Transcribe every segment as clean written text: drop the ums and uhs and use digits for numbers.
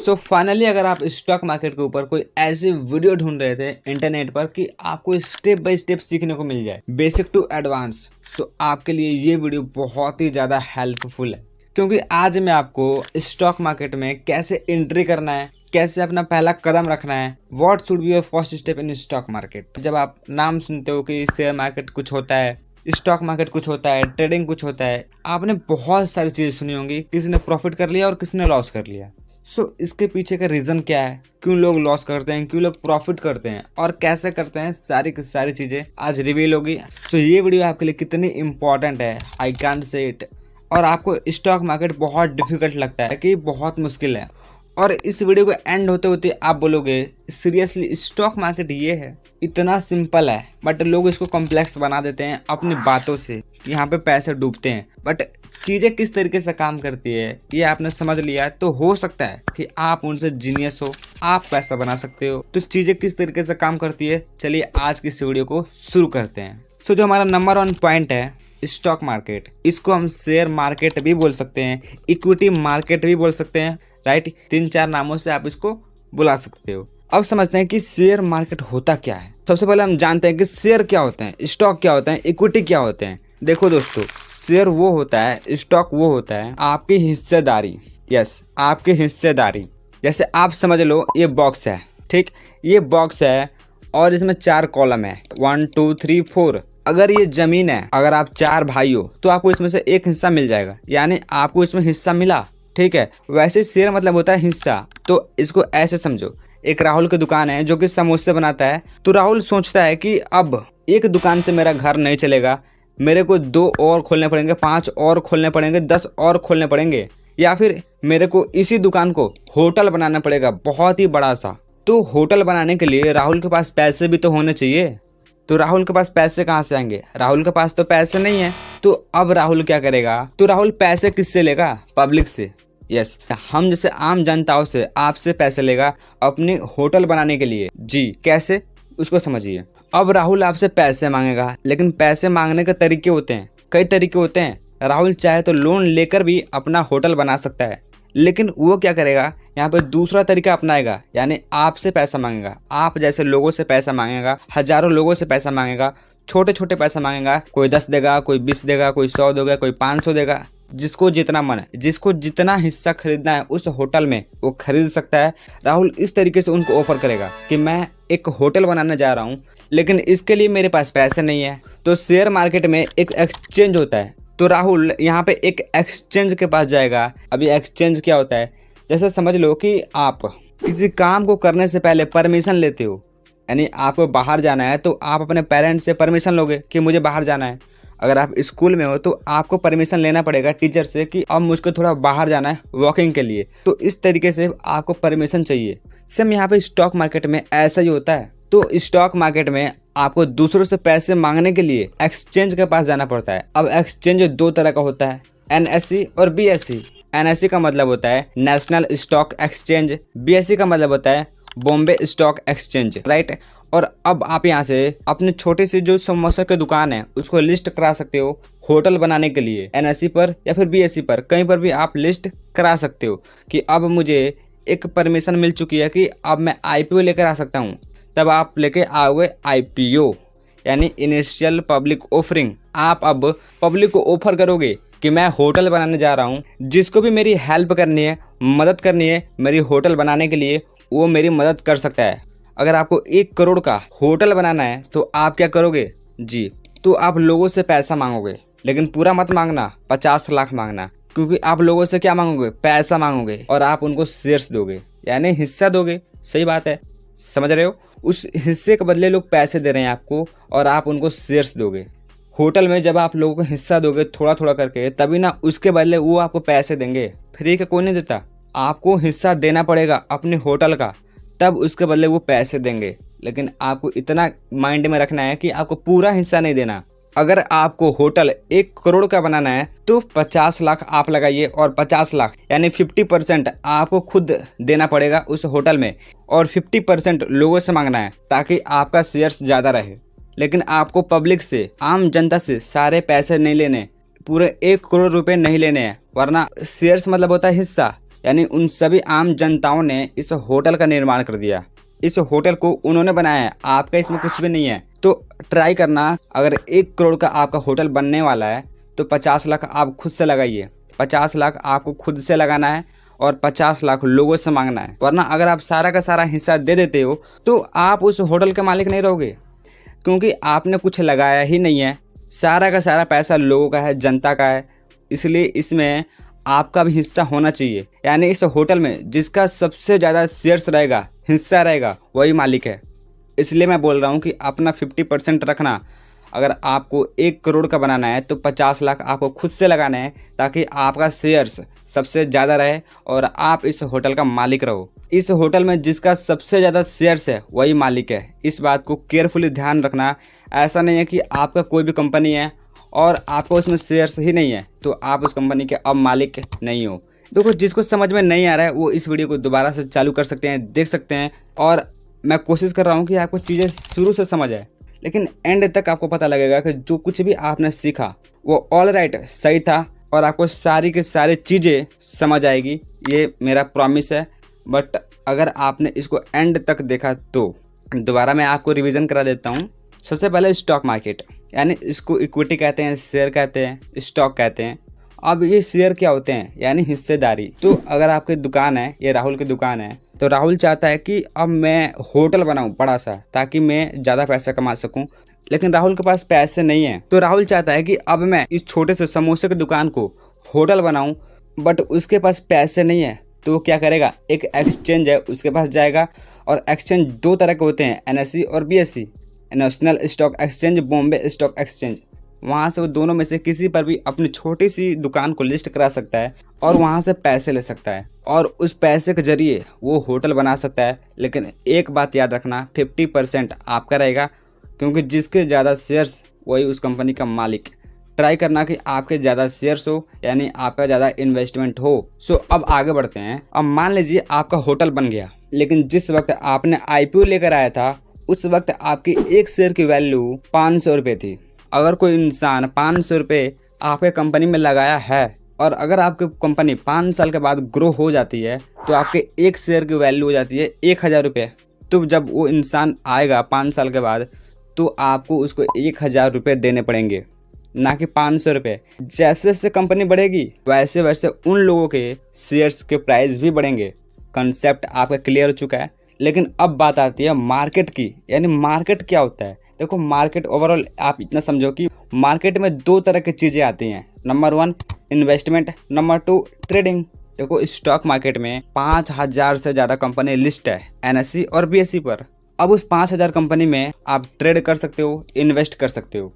So finally अगर आप stock market के ऊपर कोई ऐसी वीडियो ढूंढ रहे थे इंटरनेट पर कि आपको स्टेप बाय स्टेप सीखने को मिल जाए बेसिक टू एडवांस, तो आपके लिए ये वीडियो बहुत ही ज़्यादा हेल्पफुल है। क्योंकि आज मैं आपको स्टॉक मार्केट में कैसे एंट्री करना है, कैसे अपना पहला कदम रखना है, what should be your first step in stock market. जब आप नाम सुनते हो कि शेयर मार्केट कुछ होता है, स्टॉक मार्केट कुछ होता है, ट्रेडिंग कुछ होता है, आपने बहुत सारी चीज़ें सुनी होंगी। किसी ने प्रॉफिट कर लिया और किसी ने लॉस कर लिया। इसके पीछे का रीज़न क्या है, क्यों लोग लॉस करते हैं, क्यों लोग प्रॉफिट करते हैं और कैसे करते हैं, सारी की सारी चीज़ें आज रिवील होगी। ये वीडियो आपके लिए कितनी इंपॉर्टेंट है, आई कांट से इट। और आपको स्टॉक मार्केट बहुत डिफिकल्ट लगता है कि बहुत मुश्किल है, और इस वीडियो को एंड होते होते आप बोलोगे सीरियसली स्टॉक मार्केट ये है, इतना सिंपल है। बट लोग इसको कॉम्प्लेक्स बना देते हैं अपनी बातों से, यहाँ पे पैसे डूबते हैं। बट चीज़ें किस तरीके से काम करती है ये आपने समझ लिया तो हो सकता है कि आप उनसे जीनियस हो, आप पैसा बना सकते हो। तो चीज़ें किस तरीके से काम करती है, चलिए आज की इस वीडियो को शुरू करते हैं। जो हमारा नंबर 1 पॉइंट है स्टॉक मार्केट, इसको हम शेयर मार्केट भी बोल सकते हैं, इक्विटी मार्केट भी बोल सकते हैं, राइट। 3-4 नामों से आप इसको बुला सकते हो। अब समझते हैं कि शेयर मार्केट होता क्या है। सबसे पहले हम जानते हैं कि शेयर क्या होते हैं, स्टॉक क्या होते हैं, इक्विटी क्या होते हैं। देखो दोस्तों, शेयर वो होता है, स्टॉक वो होता है आपकी हिस्सेदारी। यस, आपकी हिस्सेदारी। जैसे आप समझ लो ये बॉक्स है, ठीक, ये बॉक्स है और इसमें 4 कॉलम है, 1 2 3 4। अगर ये जमीन है, अगर आप 4 भाई हो तो आपको इसमें से एक हिस्सा मिल जाएगा, यानी आपको इसमें हिस्सा मिला, ठीक है। वैसे शेयर मतलब होता है हिस्सा। तो इसको ऐसे समझो, एक राहुल की दुकान है जो कि समोसे बनाता है। तो राहुल सोचता है कि अब एक दुकान से मेरा घर नहीं चलेगा, मेरे को 2 और खोलने पड़ेंगे, 5 और खोलने पड़ेंगे, 10 और खोलने पड़ेंगे, या फिर मेरे को इसी दुकान को होटल बनाना पड़ेगा बहुत ही बड़ा सा। तो होटल बनाने के लिए राहुल के पास पैसे भी तो होने चाहिए। तो राहुल के पास पैसे कहाँ से आएंगे, राहुल के पास तो पैसे नहीं है। तो अब राहुल क्या करेगा, तो राहुल पैसे किससे लेगा, पब्लिक से। यस, हम जैसे आम जनताओं से, आपसे पैसे लेगा अपनी होटल बनाने के लिए। जी, कैसे, उसको समझिए। अब राहुल आपसे पैसे मांगेगा, लेकिन पैसे मांगने के तरीके होते हैं, कई तरीके होते हैं। राहुल चाहे तो लोन लेकर भी अपना होटल बना सकता है, लेकिन वो क्या करेगा, यहाँ पे दूसरा तरीका अपनाएगा, यानी आपसे पैसा मांगेगा। आप जैसे लोगों से पैसा मांगेगा, हजारों लोगों से पैसा मांगेगा, छोटे छोटे पैसा मांगेगा। कोई 10 देगा, कोई 20 देगा, कोई 100 देगा, कोई 500 देगा। जिसको जितना मन है, जिसको जितना हिस्सा खरीदना है उस होटल में, वो खरीद सकता है। राहुल इस तरीके से उनको ऑफर करेगा कि मैं एक होटल बनाने जा रहा हूँ, लेकिन इसके लिए मेरे पास पैसे नहीं है। तो शेयर मार्केट में एक एक्सचेंज होता है, तो राहुल यहाँ पे एक एक्सचेंज के पास जाएगा। अभी एक्सचेंज क्या होता है, जैसे समझ लो कि आप किसी काम को करने से पहले परमिशन लेते हो, यानी आपको बाहर जाना है तो आप अपने पेरेंट्स से परमिशन लोगे कि मुझे बाहर जाना है। अगर आप स्कूल में हो तो आपको परमिशन लेना पड़ेगा टीचर से कि अब मुझको थोड़ा बाहर जाना है वॉकिंग के लिए। तो इस तरीके से आपको परमिशन चाहिए। सेम यहाँ पे स्टॉक मार्केट में ऐसा ही होता है। तो स्टॉक मार्केट में आपको दूसरों से पैसे मांगने के लिए एक्सचेंज के पास जाना पड़ता है। अब एक्सचेंज 2 तरह का होता है, NSE और BSE। NSE का मतलब होता है नेशनल स्टॉक एक्सचेंज, BSE का मतलब होता है बॉम्बे स्टॉक एक्सचेंज, राइट। और अब आप यहाँ से अपनी छोटी सी जो समोसा की दुकान है उसको लिस्ट करा सकते हो होटल बनाने के लिए, NSE पर या फिर BSE पर, कहीं पर भी आप लिस्ट करा सकते हो कि अब मुझे एक परमिशन मिल चुकी है कि अब मैं IPO लेकर आ सकता हूँ। तब आप लेके आओगे IPO, यानी इनिशियल पब्लिक ऑफरिंग। आप अब पब्लिक को ऑफर करोगे कि मैं होटल बनाने जा रहा हूँ, जिसको भी मेरी हेल्प करनी है, मदद करनी है मेरी होटल बनाने के लिए, वो मेरी मदद कर सकता है। अगर आपको 1 करोड़ का होटल बनाना है तो आप क्या करोगे जी, तो आप लोगों से पैसा मांगोगे, लेकिन पूरा मत मांगना, 50 लाख मांगना। क्योंकि आप लोगों से क्या मांगोगे, पैसा मांगोगे, और आप उनको शेयर्स दोगे, यानी हिस्सा दोगे। सही बात है, समझ रहे हो। उस हिस्से के बदले लोग पैसे दे रहे हैं आपको और आप उनको शेयर्स दोगे। होटल में जब आप लोगों को हिस्सा दोगे थोड़ा थोड़ा करके, तभी ना उसके बदले वो आपको पैसे देंगे। फ्री का कोई नहीं देता, आपको हिस्सा देना पड़ेगा अपने होटल का, तब उसके बदले वो पैसे देंगे। लेकिन आपको इतना माइंड में रखना है कि आपको पूरा हिस्सा नहीं देना। अगर आपको होटल 1 करोड़ का बनाना है तो 50 लाख आप लगाइए, और 50 लाख यानी 50% आपको खुद देना पड़ेगा उस होटल में, और 50% लोगों से मांगना है ताकि आपका शेयर्स ज़्यादा रहे। लेकिन आपको पब्लिक से, आम जनता से सारे पैसे नहीं लेने, पूरे 1 करोड़ रुपए नहीं लेने हैं, वरना शेयर्स मतलब होता है हिस्सा। यानी उन सभी आम जनताओं ने इस होटल का निर्माण कर दिया। इस होटल को उन्होंने बनाया है, आपका इसमें कुछ भी नहीं है। तो ट्राई करना, अगर 1 करोड़ का आपका होटल बनने वाला है तो 50 लाख आप खुद से लगाइए। 50 लाख आपको खुद से लगाना है और 50 लाख लोगों से मांगना है, वरना अगर आप सारा का सारा हिस्सा दे देते हो तो आप उस होटल के मालिक नहीं रहोगे, क्योंकि आपने कुछ लगाया ही नहीं है। सारा का सारा पैसा लोगों का है, जनता का है, इसलिए इसमें आपका भी हिस्सा होना चाहिए। यानी इस होटल में जिसका सबसे ज़्यादा शेयर्स रहेगा, हिस्सा रहेगा, वही मालिक है। इसलिए मैं बोल रहा हूँ कि अपना 50% रखना। अगर आपको 1 करोड़ का बनाना है तो 50 लाख आपको खुद से लगाना है, ताकि आपका शेयर्स सबसे ज़्यादा रहे और आप इस होटल का मालिक रहो। इस होटल में जिसका सबसे ज़्यादा शेयर्स है वही मालिक है। इस बात को केयरफुली ध्यान रखना। ऐसा नहीं है कि आपका कोई भी कंपनी है और आपको उसमें शेयर्स ही नहीं है तो आप उस कंपनी के अब मालिक नहीं हो। देखो, जिसको समझ में नहीं आ रहा है वो इस वीडियो को दोबारा से चालू कर सकते हैं, देख सकते हैं। और मैं कोशिश कर रहा हूँ कि आपको चीज़ें शुरू से समझ आए, लेकिन एंड तक आपको पता लगेगा कि जो कुछ भी आपने सीखा वो ऑल राइट, सही था और आपको सारी की सारी चीज़ें समझ आएगी, ये मेरा प्रॉमिस है। बट अगर आपने इसको एंड तक देखा तो दोबारा मैं आपको रिवीजन करा देता हूँ। सबसे पहले स्टॉक मार्केट, यानी इसको इक्विटी कहते हैं, शेयर कहते हैं, स्टॉक कहते हैं। अब ये शेयर क्या होते हैं, यानी हिस्सेदारी। तो अगर आपकी दुकान है, ये राहुल की दुकान है, तो राहुल चाहता है कि अब मैं होटल बनाऊं बड़ा सा, ताकि मैं ज़्यादा पैसा कमा सकूं। लेकिन राहुल के पास पैसे नहीं है, तो राहुल चाहता है कि अब मैं इस छोटे से समोसे की दुकान को होटल बनाऊं, बट उसके पास पैसे नहीं है। तो वो क्या करेगा, एक एक्सचेंज है उसके पास जाएगा। और एक्सचेंज 2 तरह के होते हैं, NSE और BSE, national stock exchange, Bombay stock exchange. वहाँ से वो दोनों में से किसी पर भी अपनी छोटी सी दुकान को लिस्ट करा सकता है और वहाँ से पैसे ले सकता है और उस पैसे के जरिए वो होटल बना सकता है। लेकिन एक बात याद रखना, 50% आपका रहेगा, क्योंकि जिसके ज़्यादा शेयर्स वही उस कंपनी का मालिक। ट्राई करना कि आपके ज़्यादा शेयर्स हो, यानी आपका ज़्यादा इन्वेस्टमेंट हो। सो अब आगे बढ़ते हैं। अब मान लीजिए आपका होटल बन गया, लेकिन जिस वक्त आपने IPO लेकर आया था उस वक्त आपकी 1 शेयर की वैल्यू 500 रुपये थी। अगर कोई इंसान 500 रुपये आपके कंपनी में लगाया है और अगर आपकी कंपनी 5 साल के बाद ग्रो हो जाती है तो आपके 1 शेयर की वैल्यू हो जाती है 1000 रुपये। तो जब वो इंसान आएगा 5 साल के बाद तो आपको उसको 1000 रुपये देने पड़ेंगे, ना कि 500 रुपये। जैसे जैसे कंपनी बढ़ेगी वैसे वैसे उन लोगों के शेयर्स के प्राइस भी बढ़ेंगे। कंसेप्ट आपका क्लियर हो चुका है। लेकिन अब बात आती है मार्केट की, यानी मार्केट क्या होता है। देखो, मार्केट ओवरऑल आप इतना समझो कि मार्केट में 2 तरह की चीज़ें आती हैं। Number 1 investment, number 2 trading. देखो, स्टॉक मार्केट में 5000 से ज़्यादा कंपनी लिस्ट है NSE और BSE पर। अब उस 5000 कंपनी में आप ट्रेड कर सकते हो, इन्वेस्ट कर सकते हो।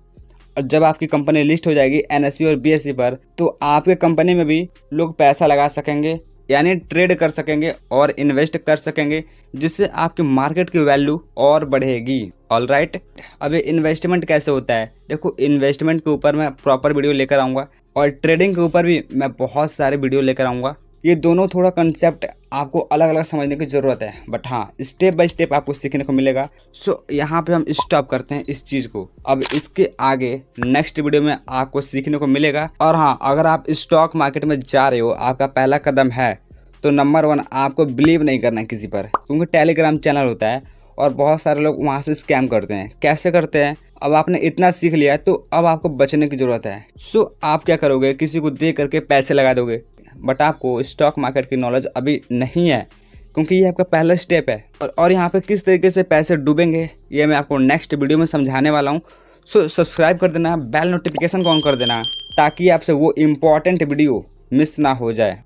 और जब आपकी कंपनी लिस्ट हो जाएगी NSE और BSE पर तो आपके कंपनी में भी लोग पैसा लगा सकेंगे, यानी ट्रेड कर सकेंगे और इन्वेस्ट कर सकेंगे, जिससे आपकी मार्केट की वैल्यू और बढ़ेगी। All right. अब ये इन्वेस्टमेंट कैसे होता है, देखो इन्वेस्टमेंट के ऊपर मैं प्रॉपर वीडियो लेकर आऊँगा और ट्रेडिंग के ऊपर भी मैं बहुत सारे वीडियो लेकर आऊँगा। ये दोनों थोड़ा कंसेप्ट आपको अलग अलग समझने की ज़रूरत है, बट हाँ स्टेप बाय स्टेप आपको सीखने को मिलेगा। सो यहाँ पे हम स्टॉप करते हैं इस चीज़ को। अब इसके आगे नेक्स्ट वीडियो में आपको सीखने को मिलेगा। और हाँ, अगर आप स्टॉक मार्केट में जा रहे हो, आपका पहला कदम है, तो नंबर 1 आपको बिलीव नहीं करना है किसी पर, क्योंकि टेलीग्राम चैनल होता है और बहुत सारे लोग वहाँ से स्कैम करते हैं। कैसे करते हैं, अब आपने इतना सीख लिया है तो अब आपको बचने की ज़रूरत है। सो आप क्या करोगे, किसी को दे करके पैसे लगा दोगे, बट आपको स्टॉक मार्केट की नॉलेज अभी नहीं है, क्योंकि ये आपका पहला स्टेप है। और यहाँ पे किस तरीके से पैसे डूबेंगे ये मैं आपको नेक्स्ट वीडियो में समझाने वाला हूँ। सो सब्सक्राइब कर देना, बेल नोटिफिकेशन को ऑन कर देना, ताकि आपसे वो इम्पॉर्टेंट वीडियो मिस ना हो जाए।